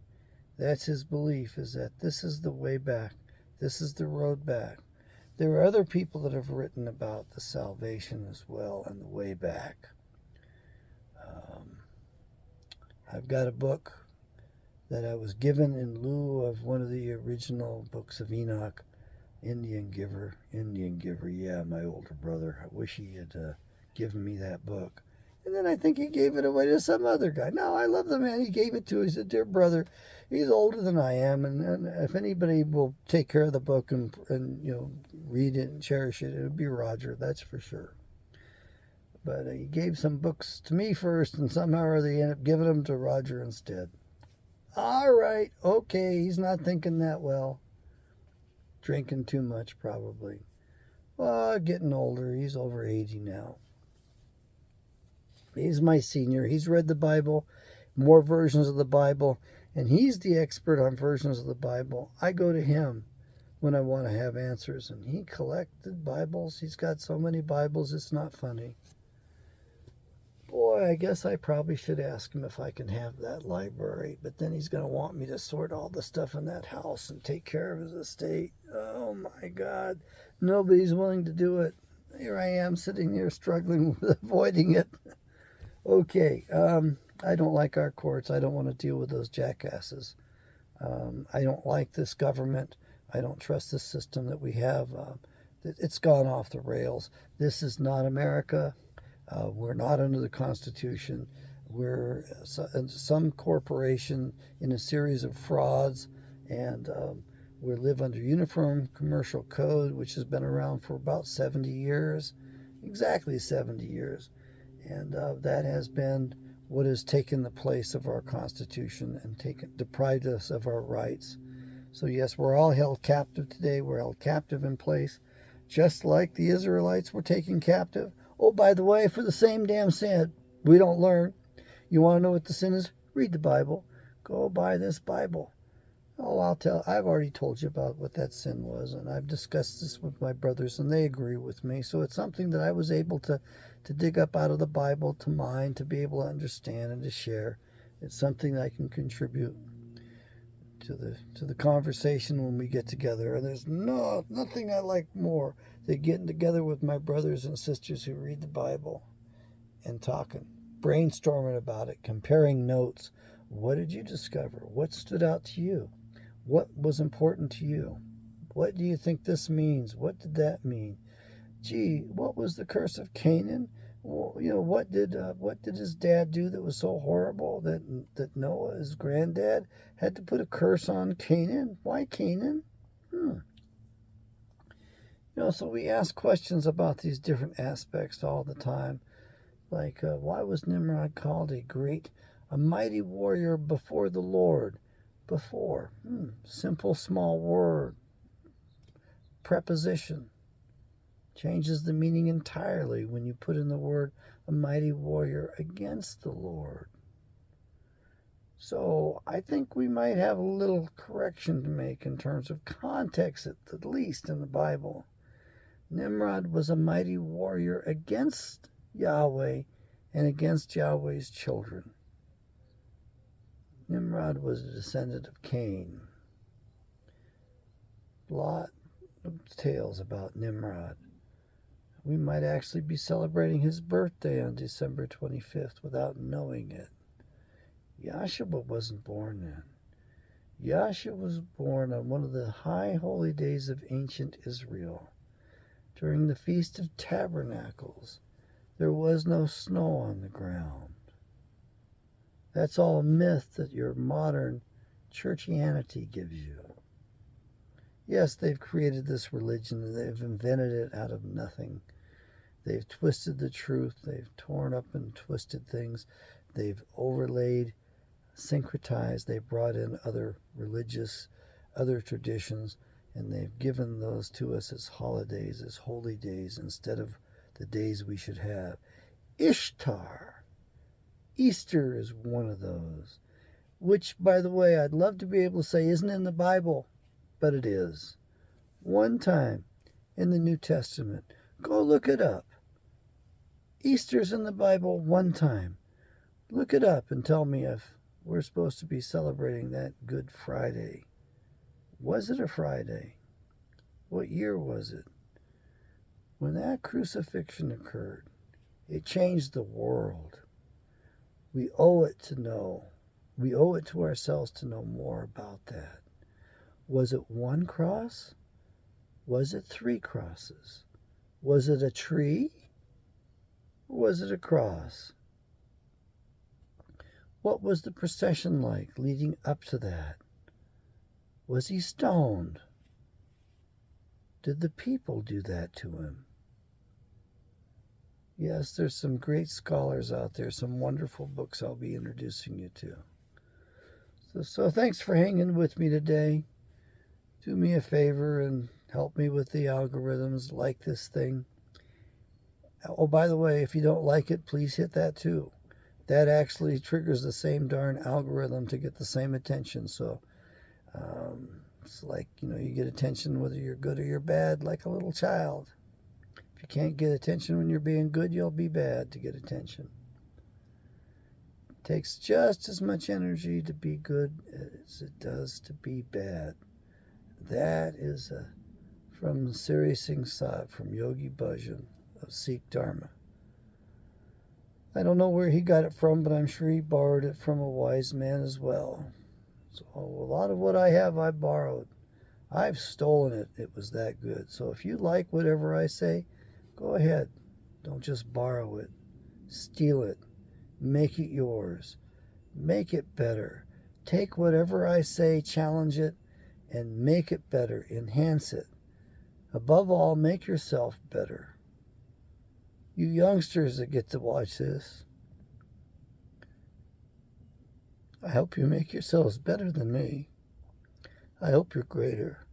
that's his belief, is that this is the way back. This is the road back. There are other people that have written about the salvation as well and the way back. I've got a book that I was given in lieu of one of the original books of Enoch, Indian Giver, yeah, my older brother. I wish he had given me that book. And then I think he gave it away to some other guy. No, I love the man. He gave it to. He said, dear brother, he's older than I am, and if anybody will take care of the book and read it and cherish it, it would be Roger, that's for sure. But he gave some books to me first, and somehow or other he ended up giving them to Roger instead. All right, okay, he's not thinking that well. Drinking too much, probably. Well, getting older. He's over 80 now. He's my senior. He's read the Bible, more versions of the Bible, and he's the expert on versions of the Bible. I go to him when I want to have answers, and he collected Bibles. He's got so many Bibles, it's not funny. Boy, I guess I probably should ask him if I can have that library, but then he's going to want me to sort all the stuff in that house and take care of his estate. Oh my God, nobody's willing to do it. Here I am sitting here struggling with avoiding it. Okay, I don't like our courts. I don't want to deal with those jackasses. I don't like this government. I don't trust the system that we have. It's gone off the rails. This is not America. We're not under the Constitution. We're some corporation in a series of frauds, and we live under Uniform Commercial Code, which has been around for about 70 years, exactly 70 years. And that has been what has taken the place of our Constitution and deprived us of our rights. So yes, we're all held captive today. We're held captive in place, just like the Israelites were taken captive. Oh, by the way, for the same damn sin, we don't learn. You want to know what the sin is? Read the Bible. Go buy this Bible. Oh, I've already told you about what that sin was, and I've discussed this with my brothers, and they agree with me. So it's something that I was able to dig up out of the Bible to mine, to be able to understand and to share. It's something that I can contribute to the conversation when we get together. And there's nothing I like more than getting together with my brothers and sisters who read the Bible and talking, brainstorming about it, comparing notes. What did you discover? What stood out to you? What was important to you? What do you think this means? What did that mean? Gee, what was the curse of Canaan? Well, what did his dad do that was so horrible that Noah, his granddad, had to put a curse on Canaan? Why Canaan? So we ask questions about these different aspects all the time. Like, why was Nimrod called a mighty warrior before the Lord? Before. Simple, small word. Preposition. Changes the meaning entirely when you put in the word a mighty warrior against the Lord. So I think we might have a little correction to make in terms of context, at least in the Bible. Nimrod was a mighty warrior against Yahweh and against Yahweh's children. Nimrod was a descendant of Cain. A lot of tales about Nimrod. We might actually be celebrating his birthday on December 25th without knowing it. Yahshua wasn't born then. Yahshua was born on one of the high holy days of ancient Israel. During the Feast of Tabernacles, there was no snow on the ground. That's all myth that your modern churchianity gives you. Yes, they've created this religion and they've invented it out of nothing. They've twisted the truth. They've torn up and twisted things. They've overlaid, syncretized. They've brought in other religious, other traditions, and they've given those to us as holidays, as holy days, instead of the days we should have. Ishtar. Easter is one of those, which, by the way, I'd love to be able to say isn't in the Bible, but it is. One time in the New Testament. Go look it up. Easter's in the Bible one time. Look it up and tell me if we're supposed to be celebrating that Good Friday. Was it a Friday? What year was it? When that crucifixion occurred, it changed the world. We owe it to know. We owe it to ourselves to know more about that. Was it one cross? Was it 3 crosses? Was it a tree? Or was it a cross? What was the procession like leading up to that? Was he stoned? Did the people do that to him? Yes, there's some great scholars out there, some wonderful books I'll be introducing you to. So thanks for hanging with me today. Do me a favor and help me with the algorithms. Like this thing. Oh, by the way, if you don't like it, please hit that too. That actually triggers the same darn algorithm to get the same attention. So it's like, you get attention whether you're good or you're bad, like a little child. If you can't get attention when you're being good, you'll be bad to get attention. It takes just as much energy to be good as it does to be bad. That is from Siri Singh Sahib, from Yogi Bhajan of Sikh Dharma. I don't know where he got it from, but I'm sure he borrowed it from a wise man as well. So a lot of what I have, I borrowed. I've stolen it. It was that good. So if you like whatever I say, go ahead. Don't just borrow it. Steal it. Make it yours. Make it better. Take whatever I say, challenge it, and make it better. Enhance it. Above all, make yourself better. You youngsters that get to watch this, I hope you make yourselves better than me. I hope you're greater.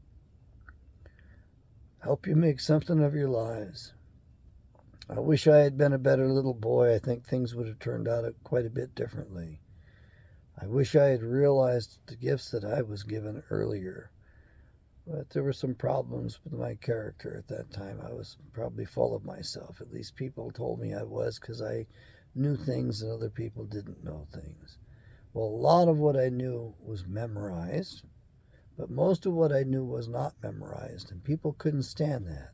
I hope you make something of your lives. I wish I had been a better little boy. I think things would have turned out quite a bit differently. I wish I had realized the gifts that I was given earlier. But there were some problems with my character at that time. I was probably full of myself. At least people told me I was, because I knew things and other people didn't know things. Well, a lot of what I knew was memorized, but most of what I knew was not memorized, and people couldn't stand that.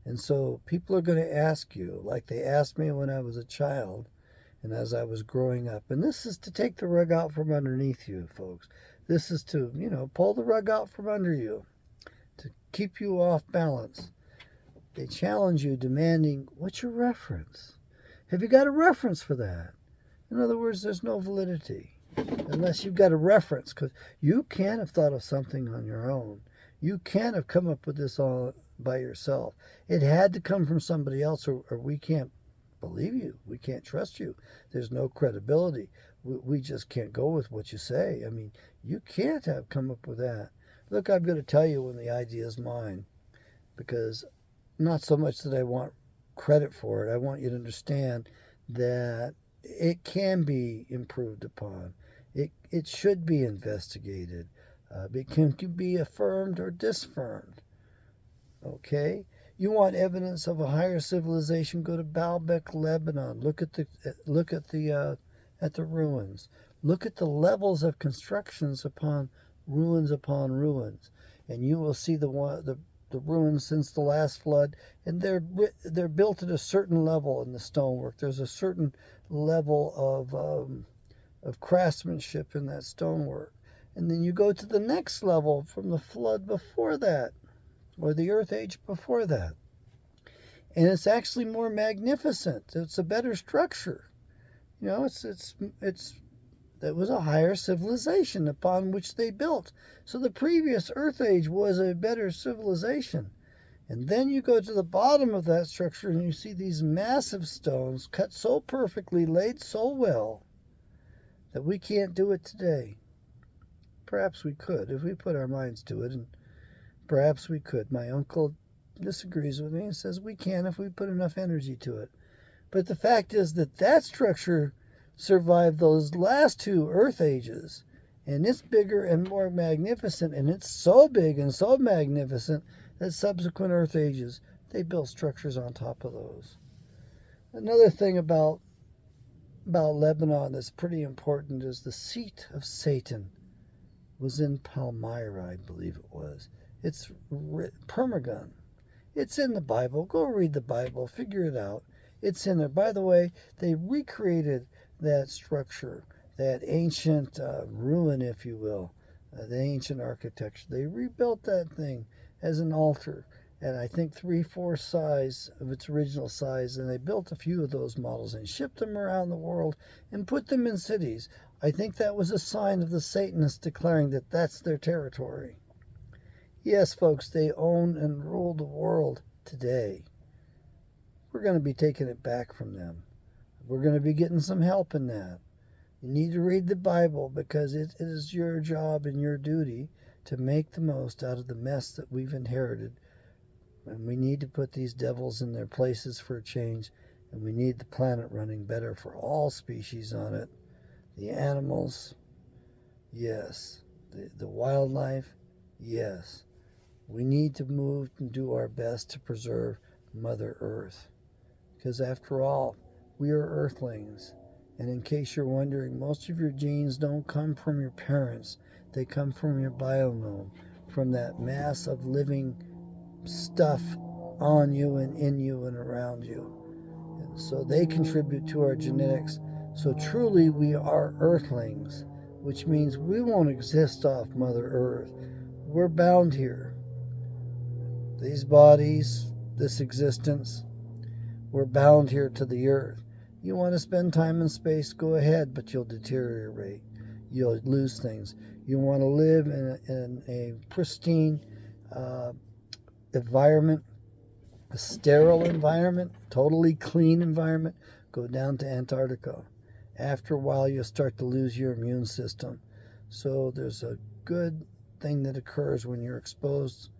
And so people are going to ask you, like they asked me when I was a child and as I was growing up. And this is to take the rug out from underneath you, folks. This is to, pull the rug out from under you, to keep you off balance. They challenge you, demanding, what's your reference? Have you got a reference for that? In other words, there's no validity unless you've got a reference, because you can't have thought of something on your own. You can't have come up with this all by yourself. It had to come from somebody else, or we can't believe you. We can't trust you. There's no credibility. We just can't go with what you say. I mean, you can't have come up with that. Look, I'm going to tell you when the idea is mine, because not so much that I want credit for it. I want you to understand that it can be improved upon. It should be investigated. It can be affirmed or disaffirmed. Okay? You want evidence of a higher civilization? Go to Baalbek, Lebanon. Look at the ruins. Look at the levels of constructions upon ruins, and you will see the the ruins since the last flood, and they're built at a certain level in the stonework. There's a certain level of craftsmanship in that stonework. And then you go to the next level from the flood before that, or the earth age before that. And it's actually more magnificent. It's a better structure. You know, it was a higher civilization upon which they built. So the previous earth age was a better civilization. And then you go to the bottom of that structure and you see these massive stones cut so perfectly, laid so well, that we can't do it today. Perhaps we could if we put our minds to it, and perhaps we could. My uncle disagrees with me and says we can if we put enough energy to it. But the fact is that that structure survived those last two earth ages, and it's bigger and more magnificent, and it's so big and so magnificent that subsequent earth ages, they built structures on top of those. Another thing about Lebanon that's pretty important is the seat of Satan was in Palmyra, I believe it was. It's Pergamon. It's in the Bible. Go read the Bible. Figure it out. It's in there. By the way, they recreated that structure, that ancient ruin, if you will, the ancient architecture. They rebuilt that thing as an altar at, I think, 3/4 size of its original size, and they built a few of those models and shipped them around the world and put them in cities. I think that was a sign of the Satanists declaring that that's their territory. Yes, folks, they own and rule the world today. We're going to be taking it back from them. We're going to be getting some help in that. You need to read the Bible because it is your job and your duty to make the most out of the mess that we've inherited. And we need to put these devils in their places for a change. And we need the planet running better for all species on it. The animals, yes. The wildlife, yes. We need to move and do our best to preserve Mother Earth. Because after all, we are earthlings. And in case you're wondering, most of your genes don't come from your parents. They come from your biome, from that mass of living stuff on you and in you and around you. And so they contribute to our genetics. So truly we are earthlings, which means we won't exist off Mother Earth. We're bound here. These bodies, this existence, we're bound here to the earth. You want to spend time in space, go ahead, but you'll deteriorate. You'll lose things. You want to live in a pristine environment, a sterile environment, totally clean environment, go down to Antarctica. After a while, you'll start to lose your immune system. So there's a good thing that occurs when you're exposed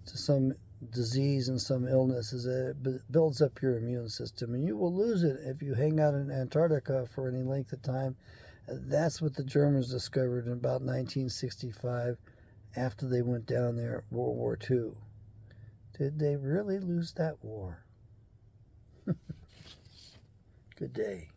to some disease and some illness is that it builds up your immune system, and you will lose it if you hang out in Antarctica for any length of time. That's what the Germans discovered in about 1965 after they went down there at World War II. Did they really lose that war? Good day.